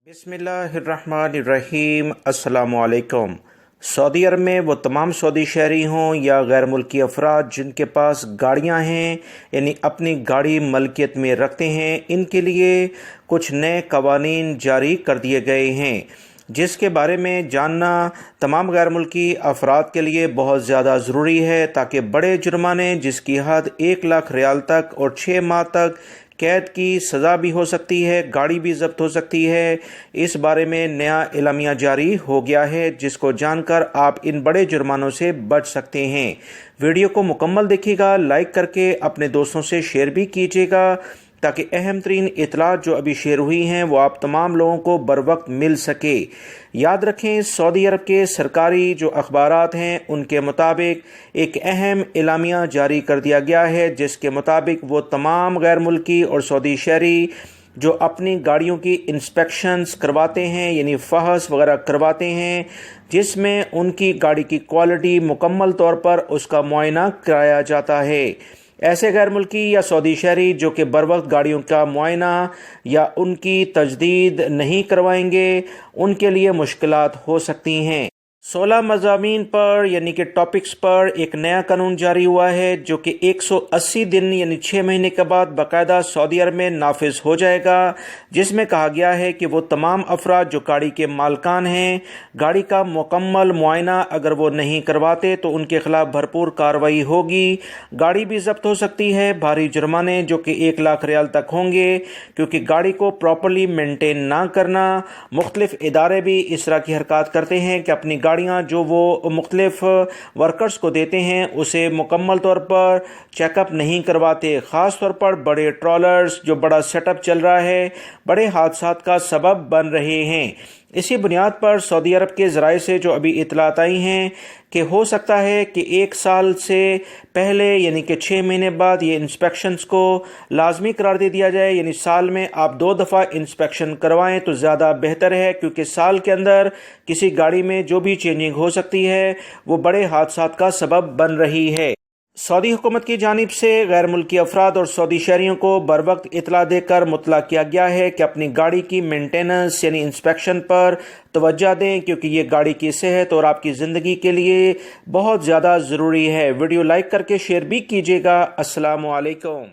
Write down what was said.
بسم اللہ الرحمن الرحیم۔ السلام علیکم۔ سعودی عرب میں وہ تمام سعودی شہری ہوں یا غیر ملکی افراد جن کے پاس گاڑیاں ہیں، یعنی اپنی گاڑی ملکیت میں رکھتے ہیں، ان کے لیے کچھ نئے قوانین جاری کر دیے گئے ہیں، جس کے بارے میں جاننا تمام غیر ملکی افراد کے لیے بہت زیادہ ضروری ہے، تاکہ بڑے جرمانے جس کی حد 1,00,000 ریال تک اور 6 ماہ تک قید کی سزا بھی ہو سکتی ہے، گاڑی بھی ضبط ہو سکتی ہے، اس بارے میں نیا اعلامیہ جاری ہو گیا ہے، جس کو جان کر آپ ان بڑے جرمانوں سے بچ سکتے ہیں۔ ویڈیو کو مکمل دیکھیے گا، لائک کر کے اپنے دوستوں سے شیئر بھی کیجیے گا، تاکہ اہم ترین اطلاعات جو ابھی شیئر ہوئی ہیں وہ آپ تمام لوگوں کو بروقت مل سکے۔ یاد رکھیں، سعودی عرب کے سرکاری جو اخبارات ہیں ان کے مطابق ایک اہم اعلامیہ جاری کر دیا گیا ہے، جس کے مطابق وہ تمام غیر ملکی اور سعودی شہری جو اپنی گاڑیوں کی انسپیکشنز کرواتے ہیں، یعنی فحص وغیرہ کرواتے ہیں، جس میں ان کی گاڑی کی کوالٹی مکمل طور پر اس کا معائنہ کرایا جاتا ہے، ایسے غیر ملکی یا سعودی شہری جو کہ بروقت گاڑیوں کا معائنہ یا ان کی تجدید نہیں کروائیں گے، ان کے لیے مشکلات ہو سکتی ہیں۔ 16 مضامین پر یعنی کہ ٹاپکس پر ایک نیا قانون جاری ہوا ہے، جو کہ 180 دن یعنی 6 مہینے کے بعد باقاعدہ سعودی عرب میں نافذ ہو جائے گا، جس میں کہا گیا ہے کہ وہ تمام افراد جو گاڑی کے مالکان ہیں، گاڑی کا مکمل معائنہ اگر وہ نہیں کرواتے تو ان کے خلاف بھرپور کارروائی ہوگی، گاڑی بھی ضبط ہو سکتی ہے، بھاری جرمانے جو کہ 1,00,000 ریال تک ہوں گے، کیونکہ گاڑی کو پراپرلی مینٹین نہ کرنا۔ مختلف ادارے بھی اس طرح کی حرکات کرتے ہیں کہ اپنی گاڑیاں جو وہ مختلف ورکرز کو دیتے ہیں اسے مکمل طور پر چیک اپ نہیں کرواتے، خاص طور پر بڑے ٹرالرز جو بڑا سیٹ اپ چل رہا ہے بڑے حادثات کا سبب بن رہے ہیں۔ اسی بنیاد پر سعودی عرب کے ذرائع سے جو ابھی اطلاعات آئی ہیں کہ ہو سکتا ہے کہ 1 سال سے پہلے یعنی کہ 6 مہینے بعد یہ انسپیکشنز کو لازمی قرار دے دیا جائے، یعنی سال میں آپ 2 دفعہ انسپیکشن کروائیں تو زیادہ بہتر ہے، کیونکہ سال کے اندر کسی گاڑی میں جو بھی چینجنگ ہو سکتی ہے وہ بڑے حادثات کا سبب بن رہی ہے۔ سعودی حکومت کی جانب سے غیر ملکی افراد اور سعودی شہریوں کو بروقت اطلاع دے کر مطلع کیا گیا ہے کہ اپنی گاڑی کی مینٹیننس یعنی انسپیکشن پر توجہ دیں، کیونکہ یہ گاڑی کی صحت اور آپ کی زندگی کے لیے بہت زیادہ ضروری ہے۔ ویڈیو لائک کر کے شیئر بھی کیجیے گا۔ السلام علیکم۔